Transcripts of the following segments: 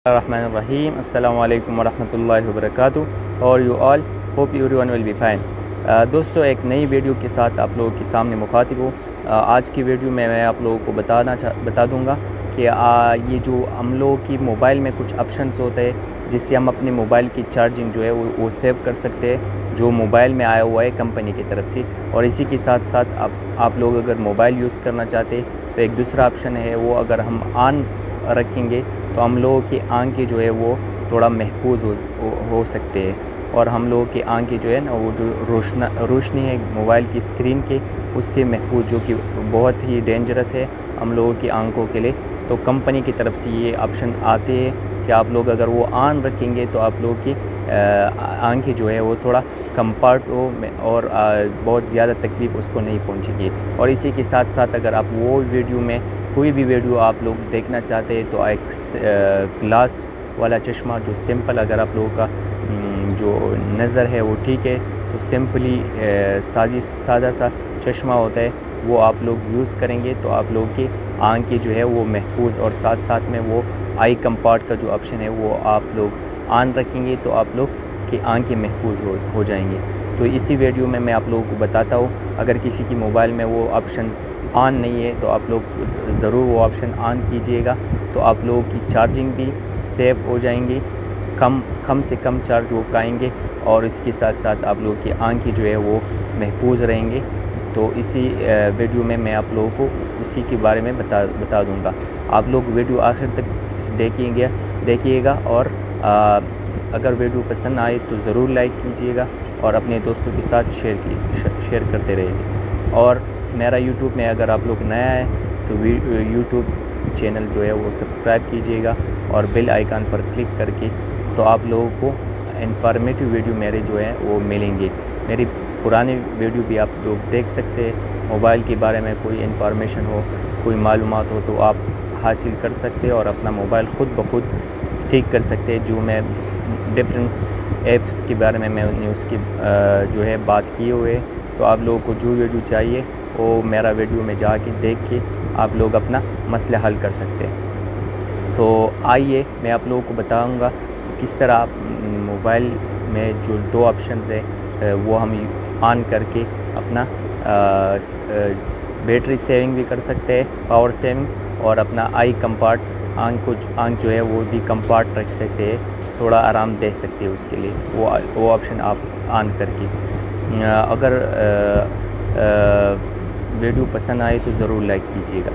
Bismillahirrahmanirrahim. Assalamu alaikum warahmatullahi wabarakatuh. Or you all, hope everyone will be fine. دوستو ایک نئی video کے ساتھ آپ لوگوں کے سامنے مخاطب ہوں. آج کی ویڈیو میں آپ لوگوں کو بتا دوں گا کہ یہ جو ہم لوگوں کی موبائل میں کچھ آپشنز ہوتے ہیں جس سے ہم اپنے موبائل کی چارجنگ جو ہے وہ سیو کر سکتے ہیں جو موبائل میں آیا ہوا ہے کمپنی کی طرف سے. اور اسی کے ساتھ ساتھ آپ لوگ اگر موبائل یوز کرنا چاہتے تو ایک دوسرا آپشن ہے وہ اگر ہم آن رکھیں گے تو ہم لوگوں کی آنکھیں جو ہے وہ تھوڑا محفوظ ہو سکتے ہیں. اور ہم لوگوں کی آنکھیں جو ہے نا وہ جو روشنی ہے موبائل کی اسکرین کے اس سے محفوظ جو کہ بہت ہی ڈینجرس ہے ہم لوگوں کی آنکھوں کے لیے. تو کمپنی کی طرف سے یہ آپشن آتے ہیں کہ آپ لوگ اگر وہ آن رکھیں گے تو آپ لوگوں کی آنکھیں جو ہے وہ تھوڑا کمفرٹ ہو اور بہت زیادہ تکلیف اس کو نہیں پہنچے گی. اور اسی کے ساتھ ساتھ اگر آپ وہ ویڈیو میں کوئی بھی ویڈیو آپ لوگ دیکھنا چاہتے ہیں تو ایک گلاس والا چشمہ جو سمپل اگر آپ لوگوں کا جو نظر ہے وہ ٹھیک ہے تو سمپلی سادہ سا چشمہ ہوتا ہے وہ آپ لوگ یوز کریں گے تو آپ لوگوں کی آنکھیں جو ہے وہ محفوظ اور ساتھ ساتھ میں وہ آئی کمپارٹ کا جو آپشن ہے وہ آپ لوگ آن رکھیں گے تو آپ لوگ کی آنکھیں محفوظ ہو جائیں گی. تو اسی ویڈیو میں آپ لوگوں کو بتاتا ہوں اگر کسی کی موبائل میں وہ آپشنز آن نہیں ہے تو آپ لوگ ضرور وہ آپشن آن کیجئے گا تو آپ لوگوں کی چارجنگ بھی سیو ہو جائیں گی, کم سے کم چارج ہو پائیں گے اور اس کے ساتھ ساتھ آپ لوگوں کی آنکھیں جو ہے وہ محفوظ رہیں گے. تو اسی ویڈیو میں آپ لوگوں کو اسی کے بارے میں بتا دوں گا. آپ لوگ ویڈیو آخر تک دیکھیے گا اور اگر ویڈیو پسند آئے تو ضرور لائک کیجئے گا اور اپنے دوستوں کے ساتھ شیئر کرتے رہیے. اور میرا یوٹیوب میں اگر آپ لوگ نیا ہے تو یوٹیوب چینل جو ہے وہ سبسکرائب کیجئے گا اور بیل آئیکن پر کلک کر کے تو آپ لوگوں کو انفارمیٹیو ویڈیو میرے جو ہیں وہ ملیں گے. میری پرانی ویڈیو بھی آپ لوگ دیکھ سکتے ہیں. موبائل کے بارے میں کوئی انفارمیشن ہو کوئی معلومات ہو تو آپ حاصل کر سکتے اور اپنا موبائل خود بخود ٹھیک کر سکتے. جو میں ڈفرینس ایپس کے بارے میں نے اس کی جو ہے بات کیے ہوئے تو آپ لوگوں کو جو ویڈیو چاہیے وہ میرا ویڈیو میں جا کے دیکھ کے آپ لوگ اپنا مسئلہ حل کر سکتے ہیں. تو آئیے میں آپ لوگوں کو بتاؤں گا کس طرح آپ موبائل میں جو دو آپشنز ہیں وہ ہم آن کر کے اپنا بیٹری سیونگ بھی کر سکتے ہیں, پاور سیونگ, اور اپنا آئی کمفرٹ آنکھ جو ہے وہ بھی کمفرٹ رکھ سکتے ہیں, تھوڑا آرام دے سکتے ہیں اس کے لیے وہ آپشن آپ آن کر کے. اگر ویڈیو پسند آئے تو ضرور لائک کیجیے گا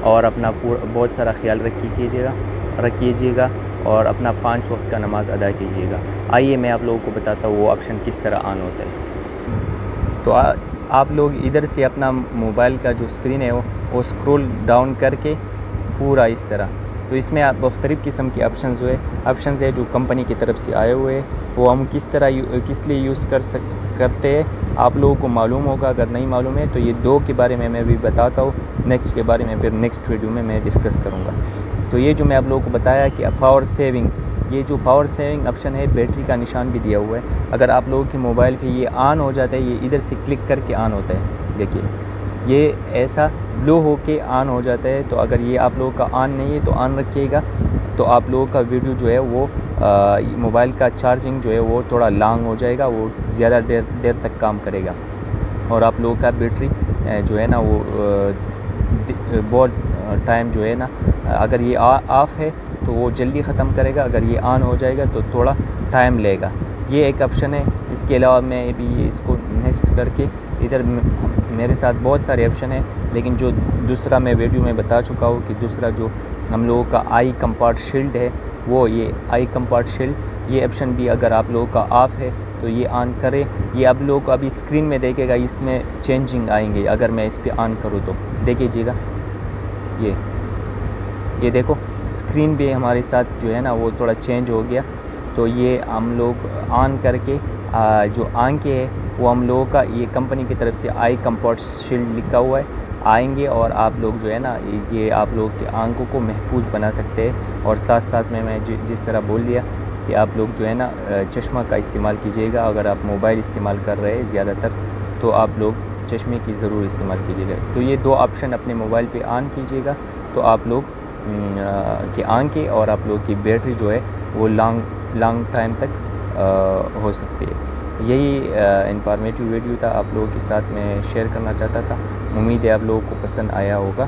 اور اپنا بہت سارا خیال رکھیے گا اور اپنا 5 وقت کا نماز ادا کیجیے گا. آئیے میں آپ لوگوں کو بتاتا ہوں وہ آپشن کس طرح آن ہوتا ہے. تو آپ لوگ ادھر سے اپنا موبائل کا جو اسکرین ہے وہ اسکرول ڈاؤن کر کے پورا اس طرح, تو اس میں آپ مختلف قسم کے آپشنز ہے جو کمپنی کی طرف سے آئے ہوئے وہ ہم کس لیے یوز کرتے ہیں آپ لوگوں کو معلوم ہوگا. اگر نہیں معلوم ہے تو یہ دو کے بارے میں بھی بتاتا ہوں, نیکسٹ کے بارے میں پھر نیکسٹ ویڈیو میں ڈسکس کروں گا. تو یہ جو میں آپ لوگوں کو بتایا کہ پاور سیونگ, یہ جو پاور سیونگ آپشن ہے بیٹری کا نشان بھی دیا ہوا ہے. اگر آپ لوگوں کے موبائل پہ یہ آن ہو جاتا ہے, یہ ادھر سے کلک کر کے آن ہوتا ہے, دیکھیے یہ ایسا بلو ہو کے آن ہو جاتا ہے. تو اگر یہ آپ لوگوں کا آن نہیں ہے تو آن رکھیے گا تو آپ لوگوں کا ویڈیو جو ہے وہ موبائل کا چارجنگ جو ہے وہ تھوڑا لانگ ہو جائے گا, وہ زیادہ دیر تک کام کرے گا اور آپ لوگوں کا بیٹری جو ہے نا وہ بہت ٹائم جو ہے نا اگر یہ آف ہے تو وہ جلدی ختم کرے گا, اگر یہ آن ہو جائے گا تو تھوڑا ٹائم لے گا. یہ ایک آپشن ہے. اس کے علاوہ میں بھی اس کو نیکسٹ کر کے ادھر میرے ساتھ بہت سارے آپشن ہیں, لیکن جو دوسرا میں ویڈیو میں بتا چکا ہوں کہ دوسرا جو ہم لوگوں کا آئی کمفرٹ شیلڈ ہے وہ یہ آئی کمفرٹ شیلڈ یہ آپشن بھی اگر آپ لوگوں کا آف ہے تو یہ آن کرے. یہ آپ لوگوں کو ابھی اسکرین میں دیکھے گا, اس میں چینجنگ آئیں گے اگر میں اس پہ آن کروں تو دیکھیے گا. یہ دیکھو اسکرین بھی ہمارے ساتھ جو ہے نا وہ تھوڑا چینج ہو گیا. تو یہ ہم لوگ آن کر کے جو آنکھیں ہے وہ ہم لوگوں کا یہ کمپنی کی طرف سے آئی کمفرٹ شیلڈ لکھا ہوا ہے آئیں گے اور آپ لوگ جو ہے نا یہ آپ لوگ کی آنکھوں کو محفوظ بنا سکتے ہیں. اور ساتھ ساتھ میں جس طرح بول دیا کہ آپ لوگ جو ہے نا چشمہ کا استعمال کیجیے گا. اگر آپ موبائل استعمال کر رہے ہیں زیادہ تر تو آپ لوگ چشمے کی ضرور استعمال کیجیے گا. تو یہ دو آپشن اپنے موبائل پہ آن کیجیے گا تو آپ لوگ کی آنکھیں اور آپ لوگوں کی بیٹری جو ہے وہ لانگ ٹائم تک ہو سکتی ہے۔ یہی انفارمیٹیو ویڈیو تھا آپ لوگوں کے ساتھ میں شیئر کرنا چاہتا تھا۔ امید ہے آپ لوگوں کو پسند آیا ہوگا۔